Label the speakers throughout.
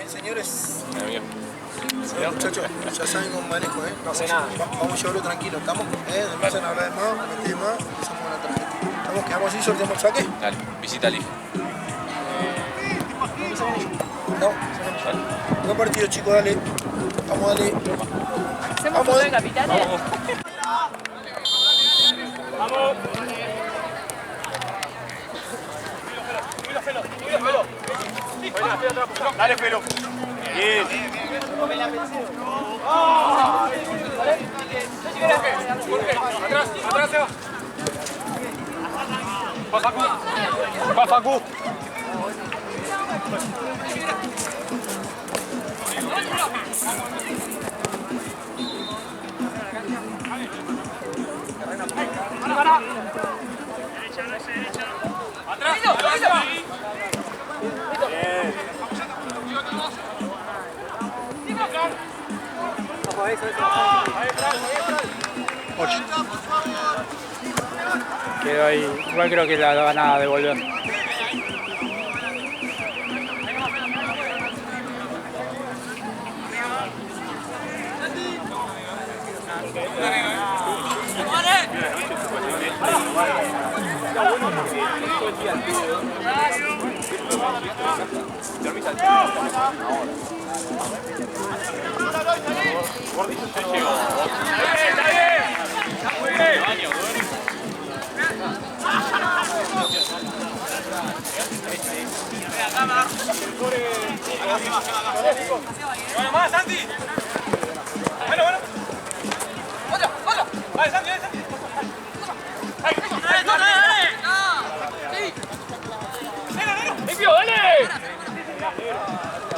Speaker 1: Bien, señores.
Speaker 2: Bien.
Speaker 1: Bueno, muchachos, ya saben cómo manejo, ¿eh?
Speaker 3: No sé nada.
Speaker 1: Vamos a llevarlo tranquilo, ¿estamos? No empiezan a hablar de más, meter de más, empezamos con la tarjeta. ¿Estamos? ¿Quedamos así? ¿Sorteamos el saque?
Speaker 2: Dale, visita al hijo.
Speaker 1: No. Buen partido, chicos, dale. Vamos, dale.
Speaker 4: ¿Hacemos foto de capitanes?
Speaker 3: Vamos. Dale, Felo. Bien. Atrás, atrás se va. Va Facu. Va Facu. Atrás.
Speaker 5: Quedó ahí. Igual creo que la van a devolver.
Speaker 3: Bueno, más, Santi. Bueno. Otra. Vale, Santi. ¡Limpio, dale!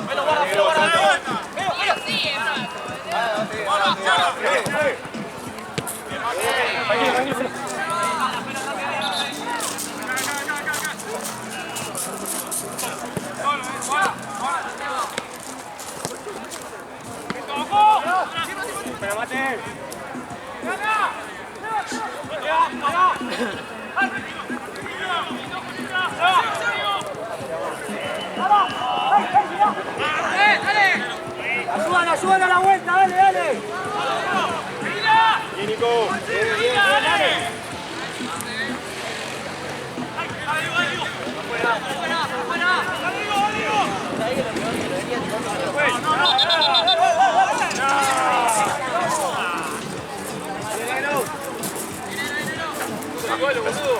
Speaker 3: Bueno, guarda. Pero mate. Ayúdan a la vuelta, dale. Bien, Nico. Bien, dale. Al suelo, boludo.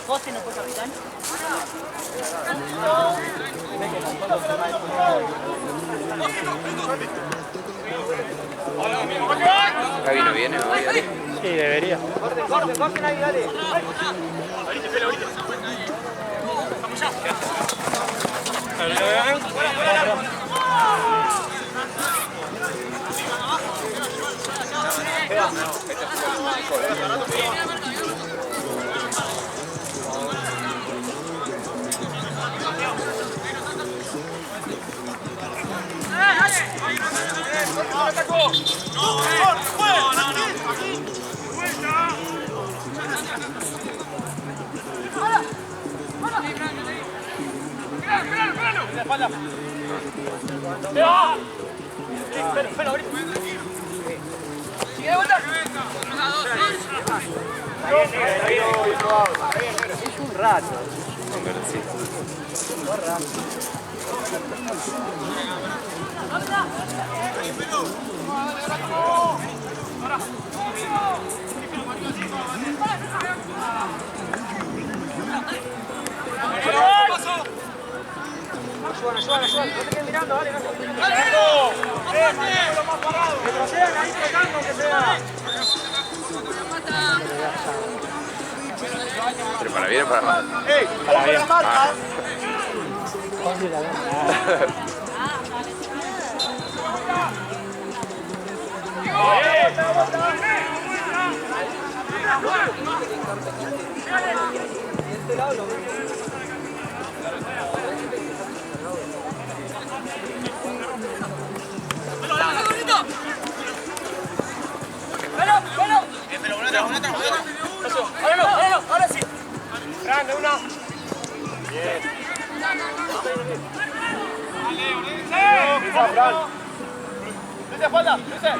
Speaker 4: ¿Vos no fue capitán?
Speaker 2: Gaby no viene hoy, dale.
Speaker 5: Sí, debería.
Speaker 3: Corten ahí, dale. Vamos ya.
Speaker 5: Es un rato.
Speaker 3: Ayudan, no te quedes mirando, dale, retrocedan ahí pegando que sea.
Speaker 2: ¿Pero para bien o para mal?
Speaker 3: ¡Ey! ¡Para bien! Ahora sí. Grande, una. Bien. Luce, espalda, Luce.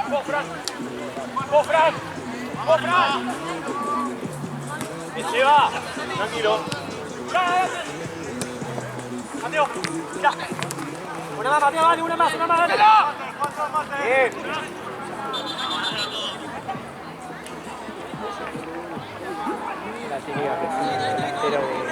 Speaker 3: Vos, Fran. Vos, Fran. Vos, Fran. Se va. Tranquilo. Mateo, ya. Una más, Mateo, dale, una más, dale. Bien.
Speaker 5: La tenía que ser delantero de...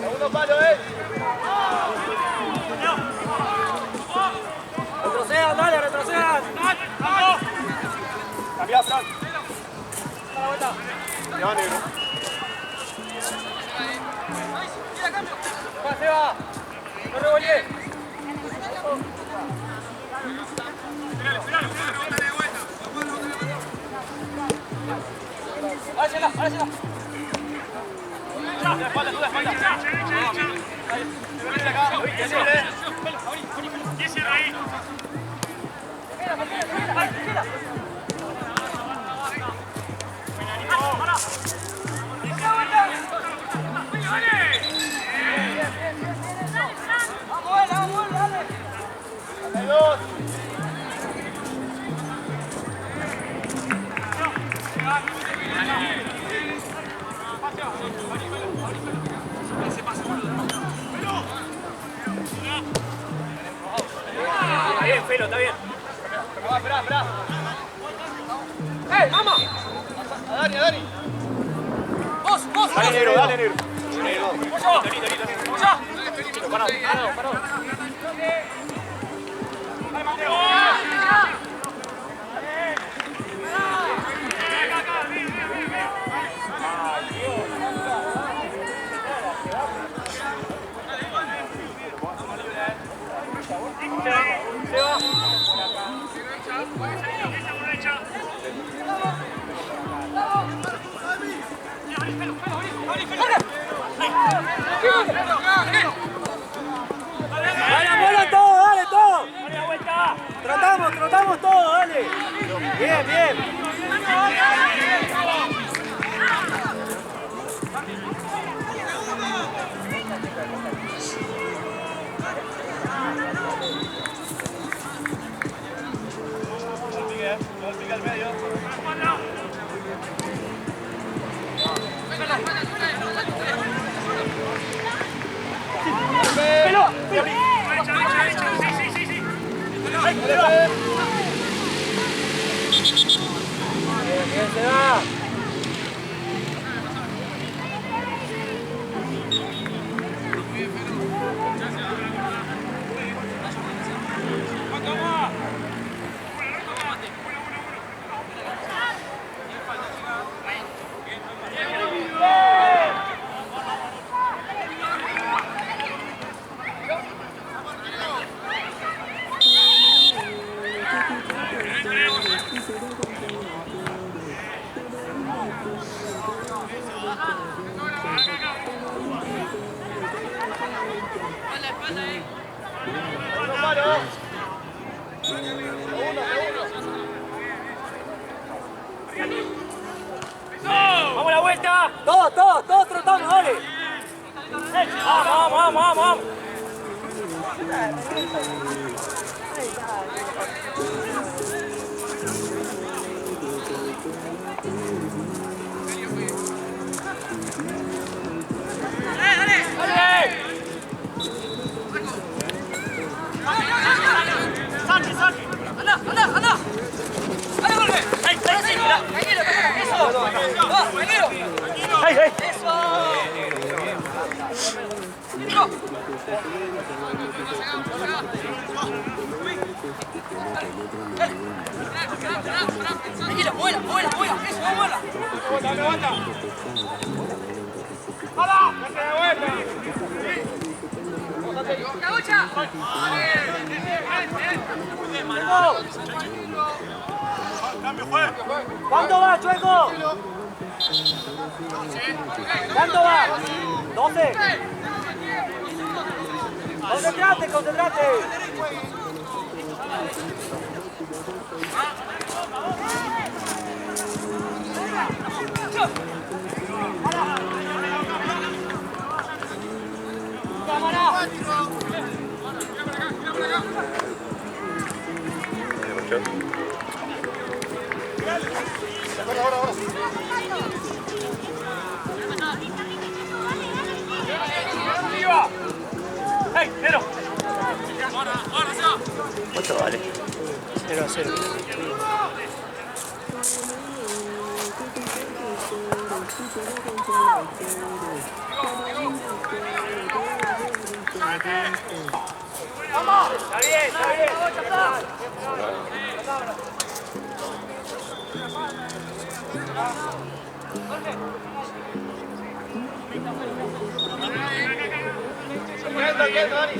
Speaker 3: Segundo palo, Retrocedan, dale, retrocedan. Cambiá, Fran. Da la vuelta. Ya va, negro. Va, Seba. No revolvié. Ahora sí, ahora sí. La espalda, tú la espalda. Vení acá, ¿qué cierra ahí? Está bien, Felo, está bien. Esperá. ¡Ey, mamá! A Dani. Vos. Dale, negro. ¡Vos ya! Parado. Dale, Mateo. Dale, todo, dale, todo. Dale la vuelta. Tratamos todo, dale. Bien. No pica al medio. ¡Pelo! Sí. Bien, se va. ¡Vamos a la vuelta! ¡Todos trotamos, dale! ¡Vamos! ¿Cuánto va, Chueco? ¿Cuánto va? 12. Concentrate.
Speaker 2: ¿Cuánto vale?
Speaker 5: 0-0.
Speaker 3: Está bien. Quieto, Dani.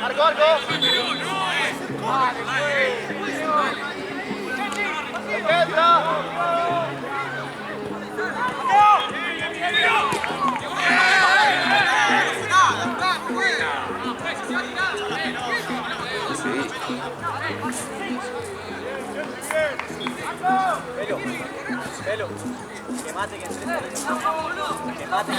Speaker 3: Arco. Pelo. Que mate, que mate.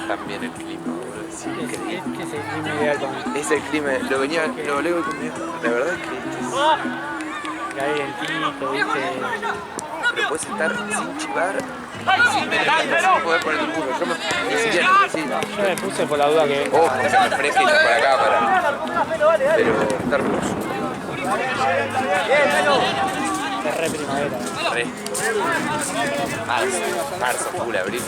Speaker 2: También el clima, boludo. Sí, increíble.
Speaker 5: Es el clima ideal para mí.
Speaker 2: Es el clima, lo hablé con mi hijo. La verdad es que
Speaker 5: Que hay vientito, ¿viste?
Speaker 2: pero puedes estar sin chivar y sin poder poner tu culo. Yo me siquiera necesito.
Speaker 5: Yo me puse por la duda que...
Speaker 2: Ojo, que se me fresca y no para acá, pero estar hermoso.
Speaker 5: Es re primavera.
Speaker 2: Re. Marzo, full, abril.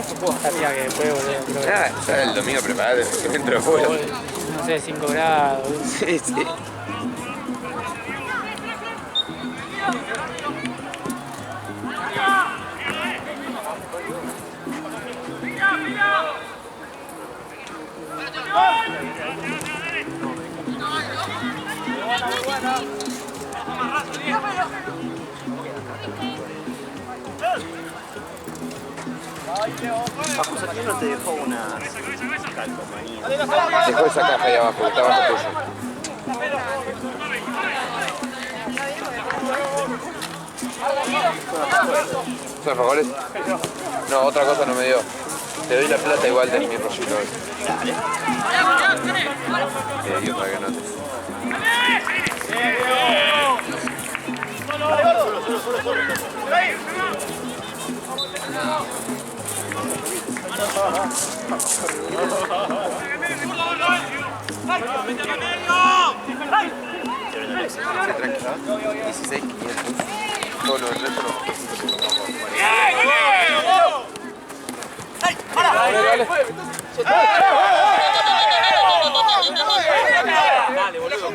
Speaker 5: Supongo hasta día que después volver.
Speaker 2: Nada, ya el domingo preparate, dentro de fuego.
Speaker 5: No sé, 5 grados.
Speaker 2: Sí.
Speaker 1: Bajo, ¿quién no te dejó una calcomanía?
Speaker 2: Dejó esa caja ahí abajo, que está abajo tuyo. ¿Son alfajores? No, otra cosa no me dio. Te doy la plata igual de mi rollito hoy. Te digo para que notes. Sí, tranquilo. 16.500. Todo lo del resto lo...
Speaker 3: Dale, boludo.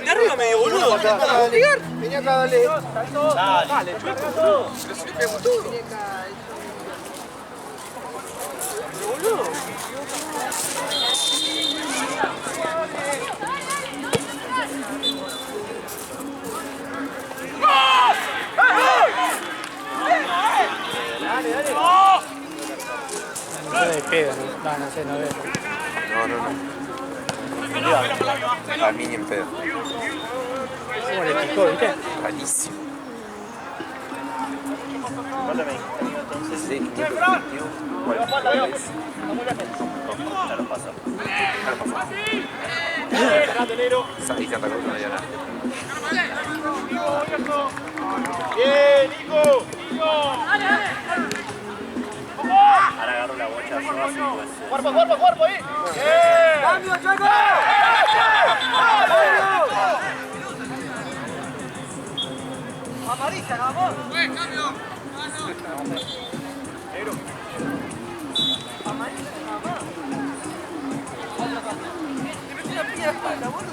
Speaker 3: De arriba medio, boludo.
Speaker 1: Vení acá, dale.
Speaker 3: Dale, chueco todo.
Speaker 1: Pero si le pegamos todo.
Speaker 3: Boludo.
Speaker 5: No de pedo, no sé, no veo.
Speaker 2: No. A mí ni en pedo.
Speaker 5: ¿Cómo le picó, viste?
Speaker 2: Rarísimo. Sí, ahí te atacó una diana.
Speaker 3: Bien, Nico. Ahora agarro la bocha yo así pues. Cuerpo ahí. ¡Cambio, Chaco! Amarilla, vamos. Cambio. Negro. Amarilla, vamos. Te metí una piña de espalda, boludo.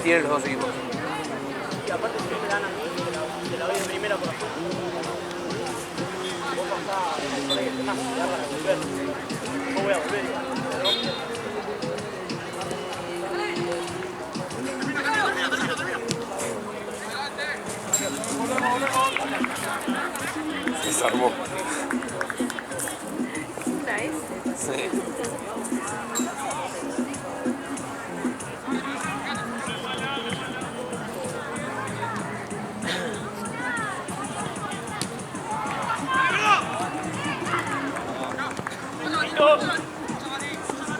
Speaker 2: Tienen los dos equipos.
Speaker 3: Y aparte si me dan a mí, te la doy de primera por afuera. Vos pasás por ahí, te vas a volver. No voy a volver.
Speaker 2: Se desarmó. Sí.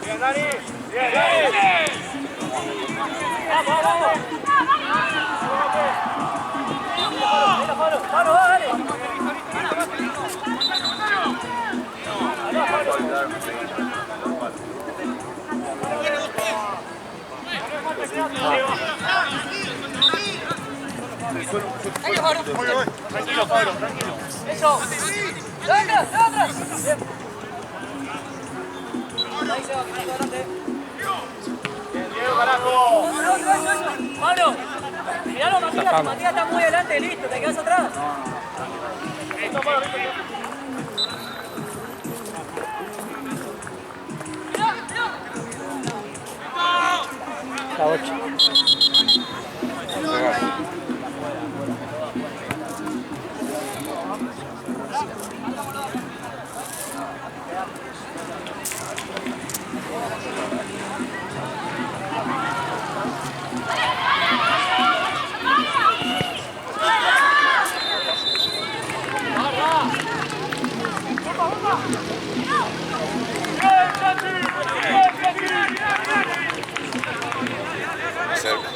Speaker 3: Bien, Dani. Bien, Dani. Vamos, vamos. Paro, dale. Tranquilo, Pablo, tranquilo. Eso. ¡Atrás! Bien. Ahí se va, que está adelante. Bien, Diego, carajo. Pablo, miralo, Matías está muy adelante, listo, te quedas atrás. Listo, Pablo, listo.
Speaker 5: La 8.
Speaker 2: Cerca.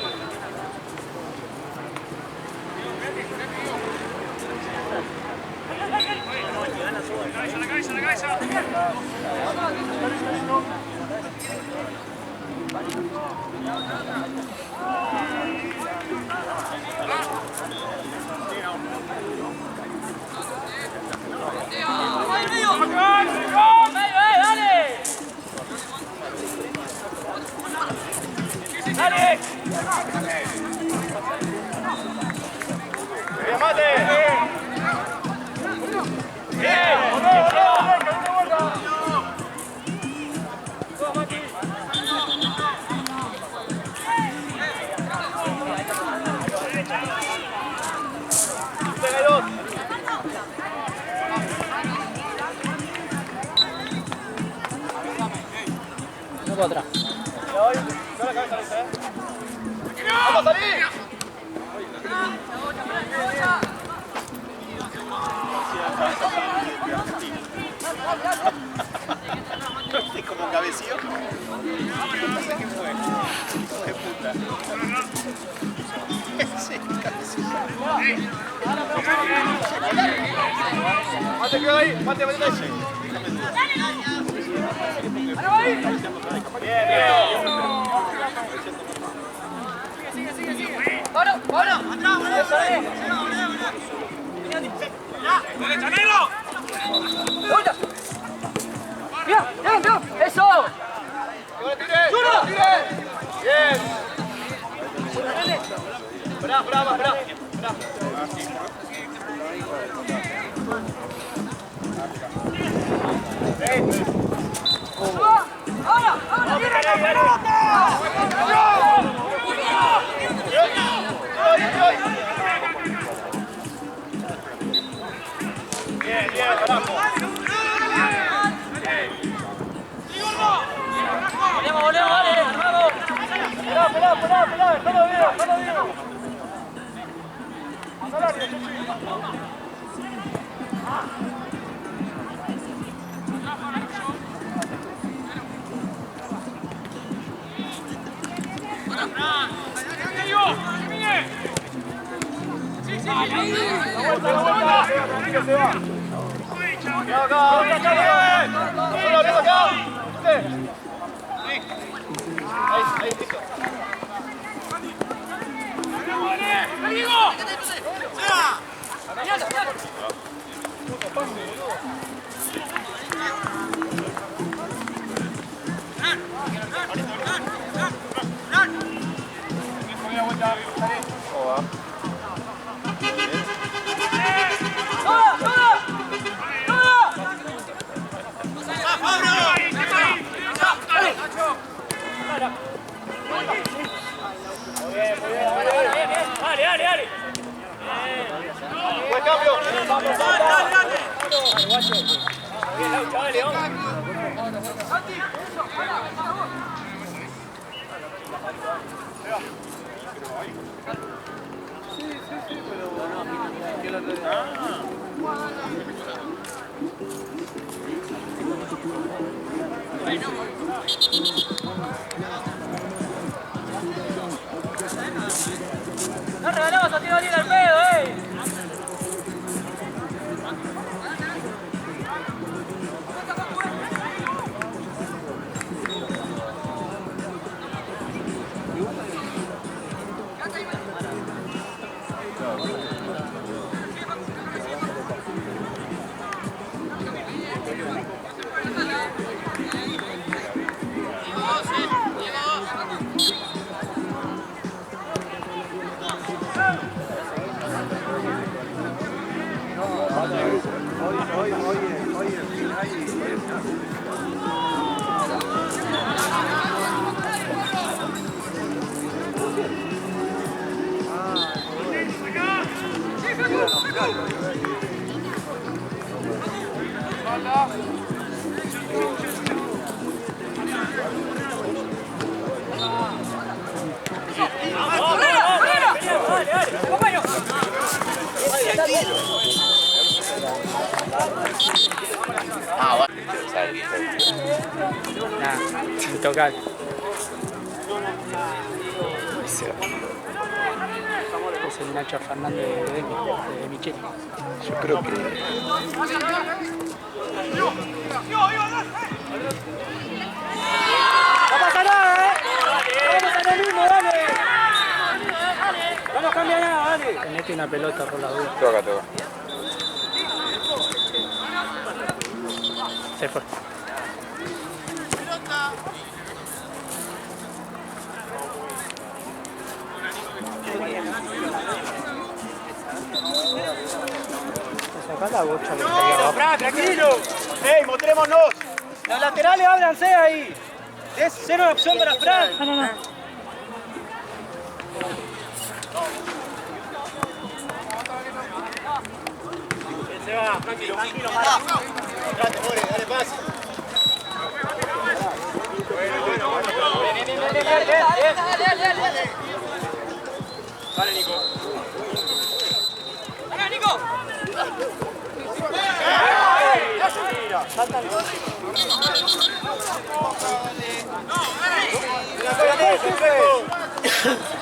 Speaker 5: poco atrás.
Speaker 1: ¡Vamos a salir!
Speaker 6: Como cabecillo. No sé qué fue. Hijo de puta. Sí, cabecillo.
Speaker 1: ¡Mate, queda ahí! ¡Mate, mate! Bien, bien.
Speaker 3: ¡Pablo! ¡Atrás! ¡Chanelo! ¡Bien! ¡Eso!
Speaker 1: ¡Juro! ¡Bien! ¡Bravo!
Speaker 3: ¡Ahora! ¡Viene la pelota!
Speaker 1: Bien, carajo.
Speaker 3: Volvemos, vale, armado. Pelá, déjalo vivo. Dale.
Speaker 1: Buen cambio.
Speaker 3: Bien, León. No regalamos a tiro libre al pedo,
Speaker 5: Sin tocar. Es el Nacho Fernández de Micheli.
Speaker 2: Yo creo que...
Speaker 3: No pasa nada, vamos a lo mismo, dale. No nos cambia nada, dale.
Speaker 5: Tenete una pelota por la duda.
Speaker 2: Toca.
Speaker 5: Se fue. Acá la bocha que está ahí abajo.
Speaker 1: Fran, tranquilo. ¡Ey, mostrémonos! Los laterales ábranse ahí. Es cero opción para Fran.
Speaker 5: No.
Speaker 1: Se va, tranquilo, para. Dale, dale paz. Bueno. Vale, Nico.
Speaker 3: ¡Vamos, Nico!
Speaker 1: Salta.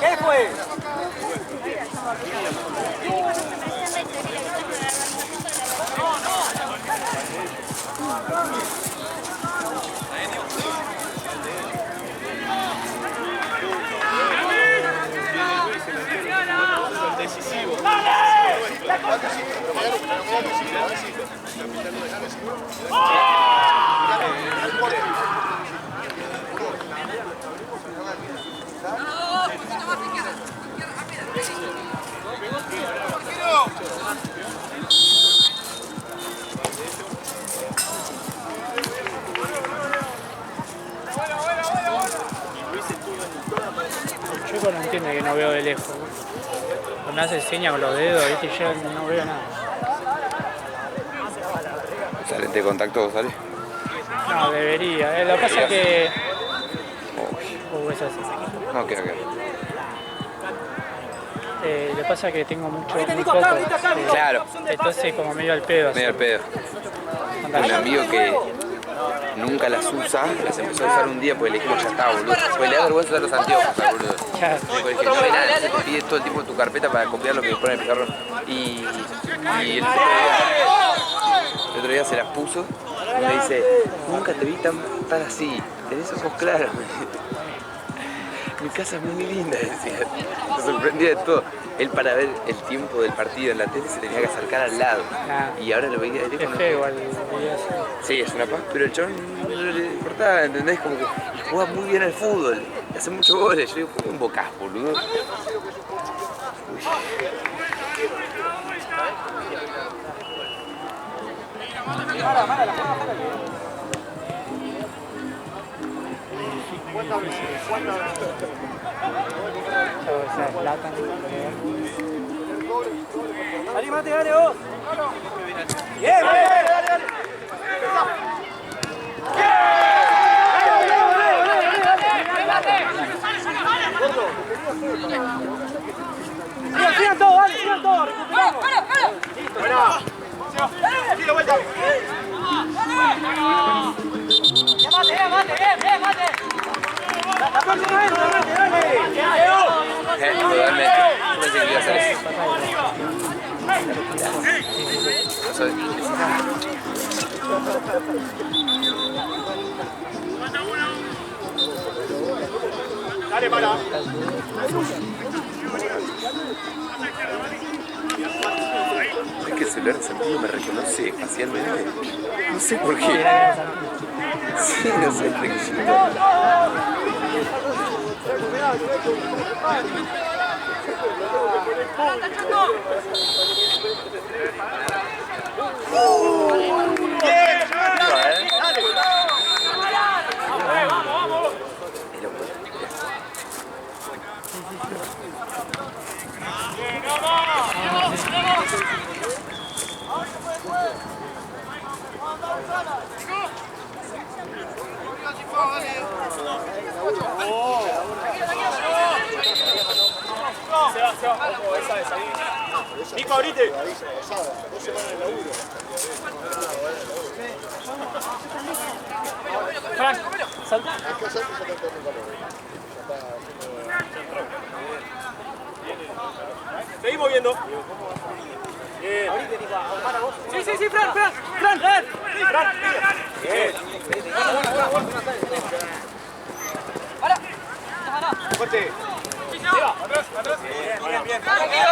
Speaker 1: ¿Qué fue?
Speaker 6: Decisivo.
Speaker 5: El chico no entiende que no veo de lejos. Me hace señas con los dedos, ¿viste? Y yo no veo nada.
Speaker 2: ¿Usar lente de contacto vos, sale?
Speaker 5: No, debería. Lo que pasa es que... es así.
Speaker 2: No, queda.
Speaker 5: Lo que pasa es que tengo muy
Speaker 1: Nico,
Speaker 5: poco.
Speaker 1: acá.
Speaker 2: Claro.
Speaker 5: Entonces como medio al pedo.
Speaker 2: Medio al pedo. Un amigo que nunca las usa, las empezó a usar un día porque le dijimos ya está, boludo. Pues le da vergüenza usar los anteojos, boludo.
Speaker 5: Ya.
Speaker 2: Porque dije, no ve nada, se te pide todo el tiempo en tu carpeta para copiar lo que pone el pizarrón. Y el otro día se las puso y me dice, nunca te vi tan así, tenés ojos claros. Mi casa es muy linda, decía. Me sorprendía de todo. Él para ver el tiempo del partido en la tele se tenía que acercar al lado. Y ahora lo veía de lejos.
Speaker 5: Es feo igual.
Speaker 2: Sí, es una paz, pero el chabón no le importaba, ¿entendés? Como que juega muy bien al fútbol, hace muchos goles. Yo digo, ¿cómo invocás, boludo? Uy.
Speaker 1: Animate, dale vos. Bien, dale. Sigan todo, dale, sigan todo, recuperamos. Buena. Tiro vuelta.
Speaker 3: ¡Mate!
Speaker 1: La próxima vez, dale.
Speaker 2: Totalmente. Yo pensé que iba a hacer eso.
Speaker 6: Dale, para.
Speaker 2: Es que el celular de Santillo me reconoce facialmente. No sé por qué. Sí, no sé, el requisito.
Speaker 6: Nico, abrite.
Speaker 5: Frank, salta.
Speaker 6: Seguimos viendo. Bien.
Speaker 3: Sí, Fran.
Speaker 6: Bien. Fuerte. Atrás. Bien. Cambia.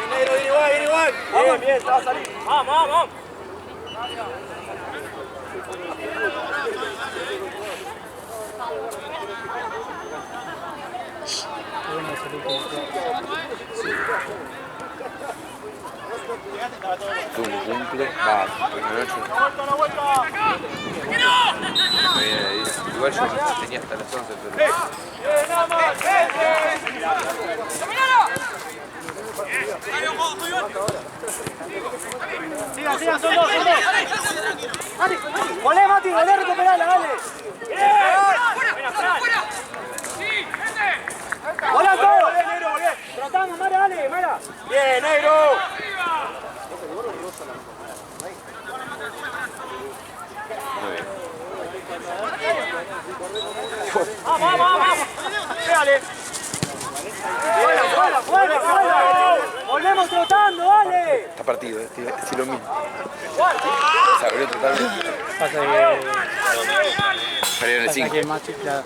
Speaker 6: Viene igual. Bien, te va a salir.
Speaker 3: Vamos.
Speaker 2: Tuvo un cumple, una noche. Igual yo tenía hasta las 11, pero...
Speaker 1: Sigan, son dos. dale, recuperala, dale. ¡Hola, todo! ¡Bien, negro, bien! ¡Trotando, Mara, dale, Mara! ¡Bien, negro!
Speaker 2: Muy bien.
Speaker 1: ¡Vamos! ¡Dale! ¡Fuera! ¡Volvemos trotando, dale!
Speaker 2: Está partido, es lo mismo. Se abrió totalmente.
Speaker 5: Pasa
Speaker 2: Salió en el 5.
Speaker 5: que es más chiflado.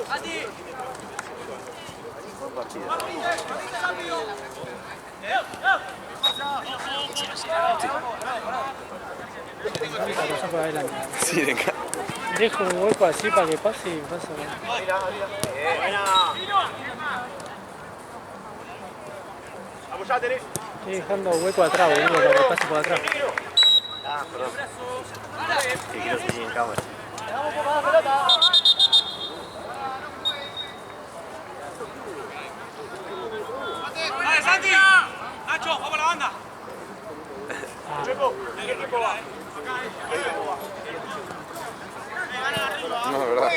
Speaker 5: Pasa por adelante.
Speaker 2: Sí, de acá.
Speaker 5: Dejo un hueco así para que pase y pasa.
Speaker 1: Vamos ya, Teresa.
Speaker 5: Estoy dejando hueco atrás, boludo, para que pase por atrás.
Speaker 6: Ah, perdón. Sí, quiero seguir en cámara.
Speaker 3: ¡Dale, Santi! ¡Nacho, vamos a la banda!
Speaker 1: ¿Qué equipo va?
Speaker 2: No, de verdad.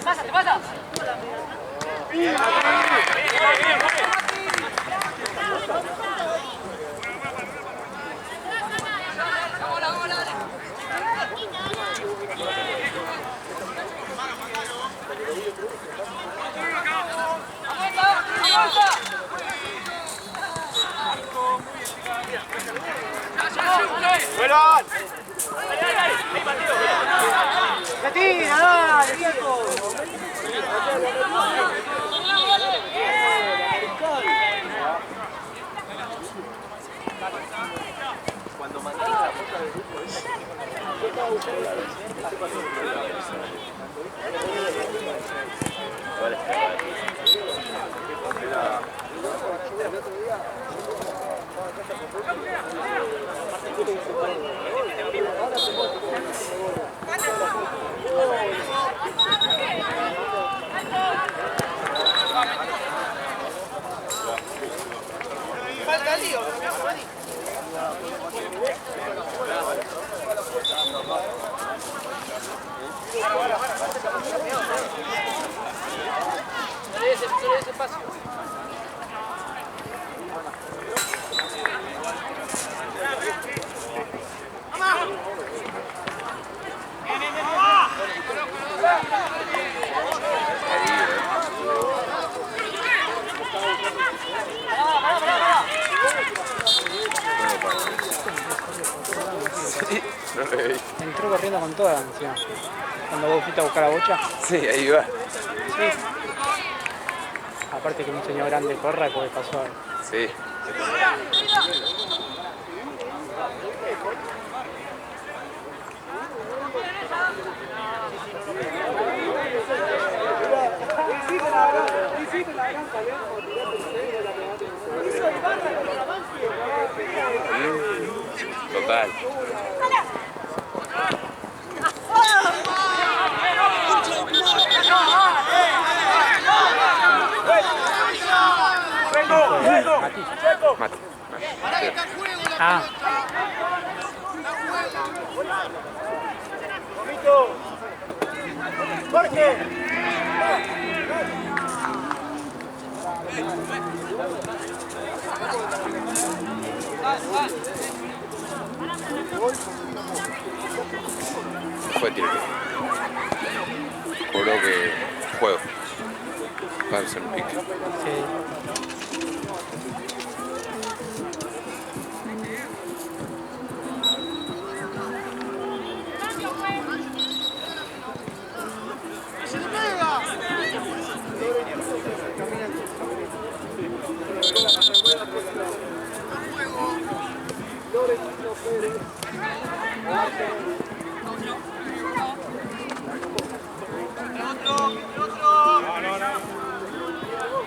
Speaker 3: ¡Pasa, te pasa!
Speaker 1: ¡Vuelvan! ¡Se tira, dale, viejo!
Speaker 6: Cuando mandaron la foto del grupo
Speaker 1: Falta el lío,
Speaker 3: Solo ese espacio.
Speaker 2: Sí, no lo vi.
Speaker 5: Entró corriendo con toda encima. Cuando vos fuiste a buscar la bocha.
Speaker 2: Sí, ahí va.
Speaker 5: Sí. Aparte que un señor grande corra, pues pasó algo.
Speaker 2: Sí. Total. Mati.
Speaker 5: Ah,
Speaker 1: Jorge.
Speaker 2: Fue tiro. mejoró que el juego. Pablo Pique.
Speaker 5: Sí.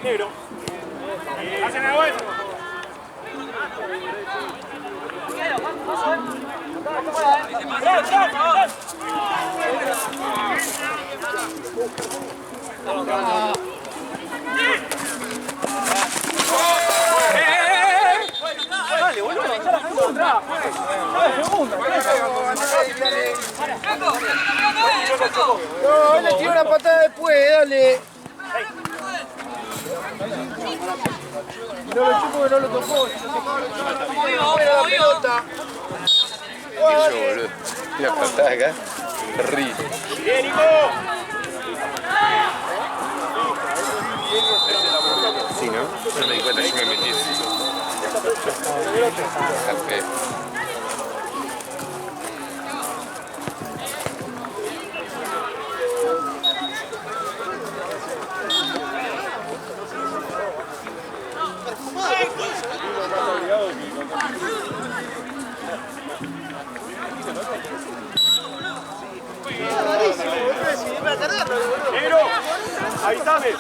Speaker 6: Negro. Hacen el vuelo.
Speaker 1: Dale, boludo, avanzá la segunda. La segunda.
Speaker 7: No, le tiro una patada después, dale. No lo chupo que no lo tocó. Si se tocaba, lo fuera la pelota.
Speaker 2: Yo, boludo. La patada acá. Terrible.
Speaker 6: Bien, Nico.
Speaker 2: Sí, ¿no? No me di cuenta, yo me metí así. Al pedo.
Speaker 6: Negro. Avísame.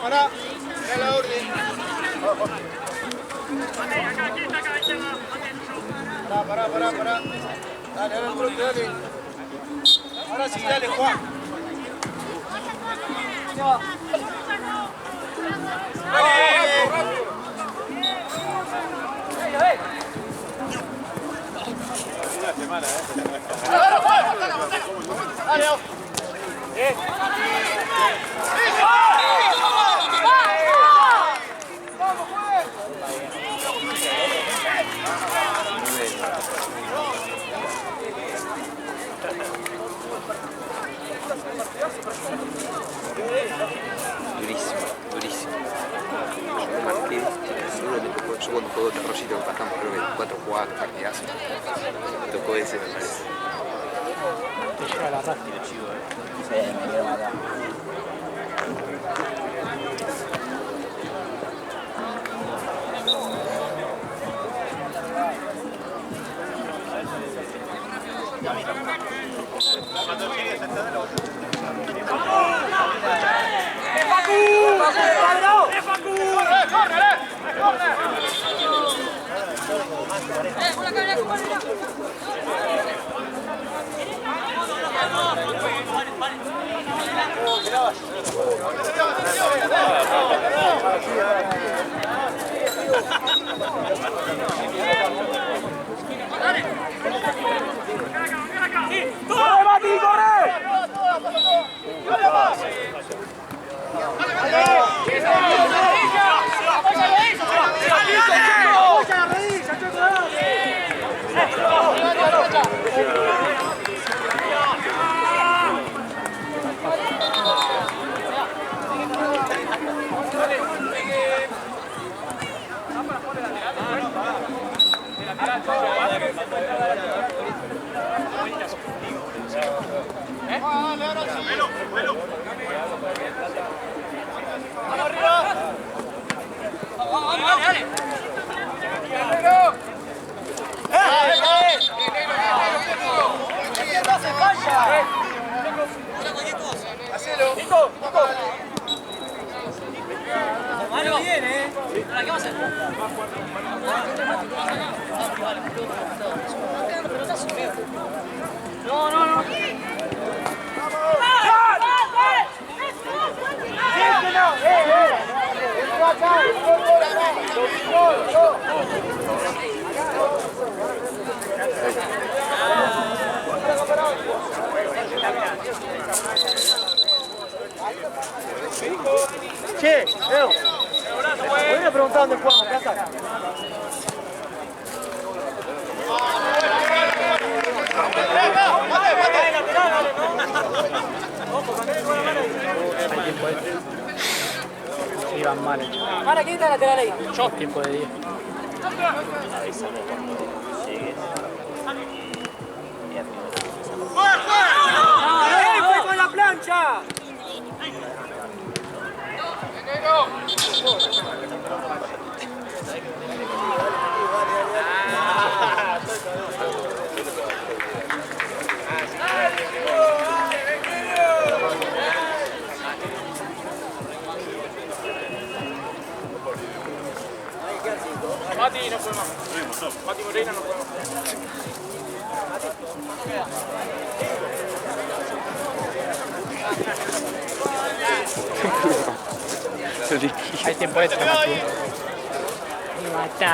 Speaker 7: Pará, da la orden. Pará. Dale, al trote, dale. Ahora sí, dale, Juan.
Speaker 6: Una semana,
Speaker 7: Dale,
Speaker 2: Durísimo. Yo marqué, seguro me tocó, yo cuando juego Terrorcito empatamos creo que 4-4 partidazos. Me tocó ese, me parece.
Speaker 5: Te lleva la raza.
Speaker 1: Sí, me quiero matar. ¡Corre, Mati, corre!
Speaker 7: dale. dale, ahora sí.
Speaker 3: ¡Vamos arriba! ¡Vamos, dale!
Speaker 1: ¿Qué no hace falla?
Speaker 7: Hacelo.
Speaker 1: Nico.
Speaker 3: Mano, bien, ¿Ahora qué vamos a hacer? No.
Speaker 1: Che, Leo. Voy a ir a preguntar dónde jugamos, casa.
Speaker 5: Hay tiempo de... Sí, van mal hechos.
Speaker 3: Mara, ¿quién está lateral ahí?
Speaker 5: Yo. Tiempo de 10.
Speaker 1: ¡Fue con la plancha!
Speaker 5: Mati no fue más. Mati Morena no fue más. Hay tiempo extra, Mati. Lo mata.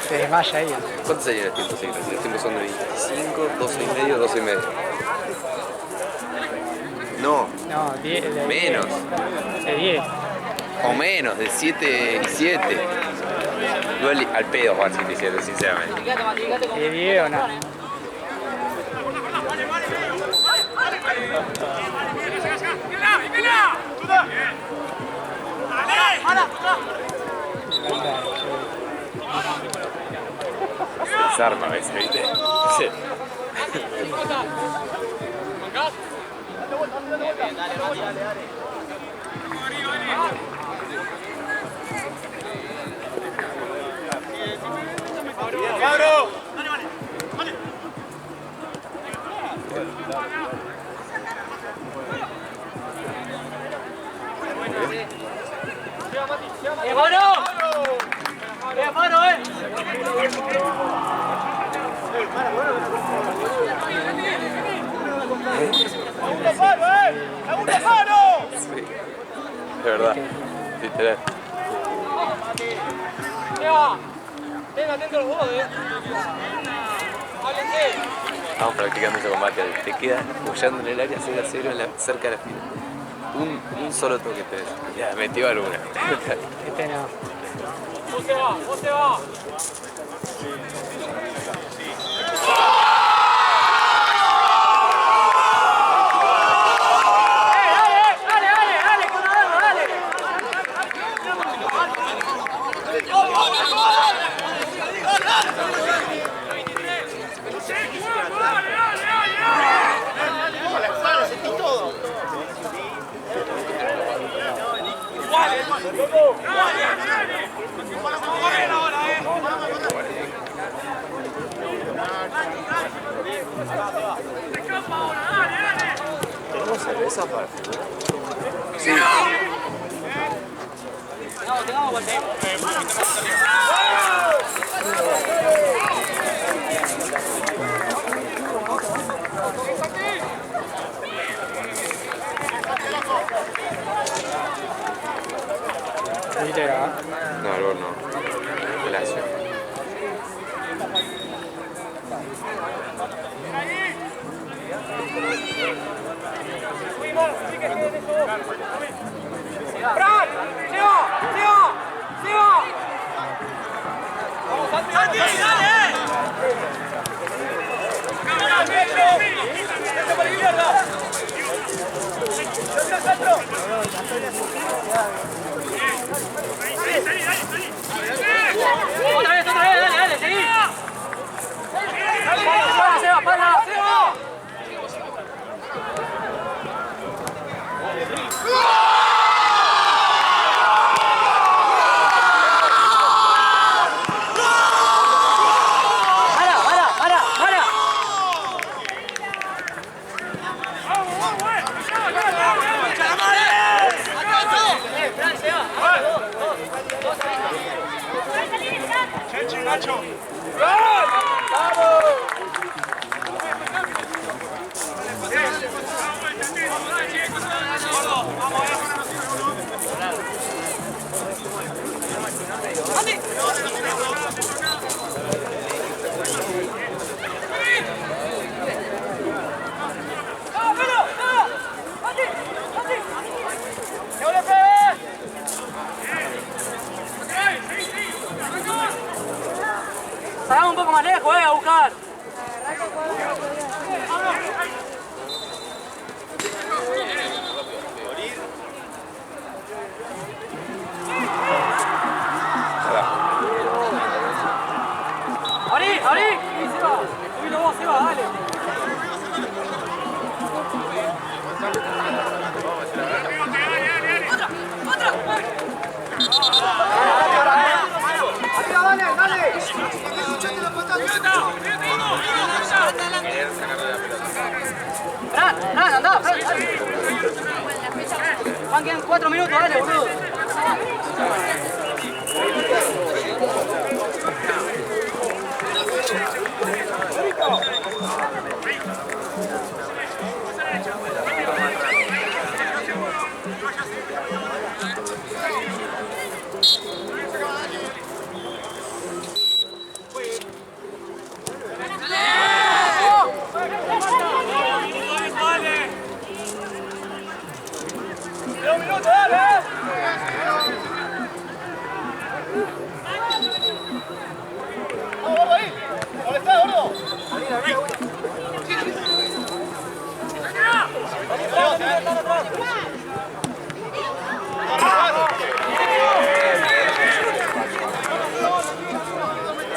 Speaker 5: Se desmaya ahí.
Speaker 2: ¿Cuántos serían los tiempos extras? Los tiempos son de 25, 12 y medio, 12 y medio. No,
Speaker 5: No, 10. De
Speaker 2: menos.
Speaker 5: 10. De 10.
Speaker 2: O menos, de 7 y 7. Igual al pedo jugar 7 y 7, sinceramente.
Speaker 5: ¿De 10 o no?
Speaker 2: Se desarma a veces, ¿viste? Sí.
Speaker 1: ¡Cabro!
Speaker 3: ¡Mano!
Speaker 1: ¡Segundo palo, ¡Segundo palo!
Speaker 2: Sí. De verdad. Literal.
Speaker 3: Venga, atento los dos, Háblense.
Speaker 2: Estamos practicando ese combate. Te quedas apoyando en el área 0 a 0 cerca de la fila. Un solo toque te des. Ya, metió alguna.
Speaker 5: Este no.
Speaker 3: Vos se va. Dale, con la dama, dale.
Speaker 6: Con la espalda sentí todo.
Speaker 2: ¿Tenemos cerveza para fútbol? Sí.
Speaker 3: Tengamos golpe.
Speaker 2: No, el gol no. El Lazio.
Speaker 3: ¡Fran! ¡Sigo! ¡Vamos, Santi! ¡Dale! ¡Vete por la izquierda! ¡Centro! Otra vez, dale, seguí. Pala, Seba.
Speaker 6: Nacho!
Speaker 3: Salgamos un poco más lejos, a buscar. ¡Abrí! ¡Abrí! Seba, subilo vos, Seba, dale. ¡Otra!
Speaker 7: Arriba, dale.
Speaker 3: Fran, andá, Fran. Van, quedan 4 minutos, dale, boludo.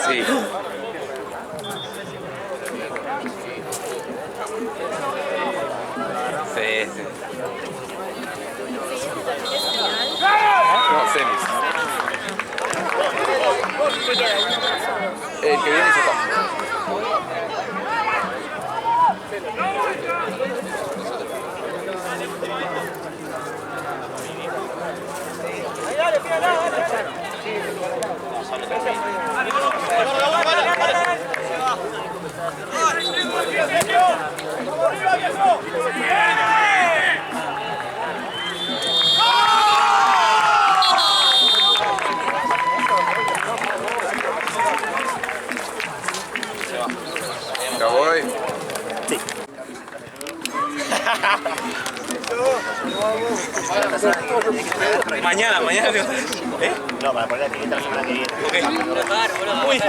Speaker 2: Sí. Sí. No, semis. El que viene se toma. Ya voy. Sí.
Speaker 6: Mañana. ¿Eh?
Speaker 1: No, para poner la etiqueta la semana que viene.
Speaker 6: Uy.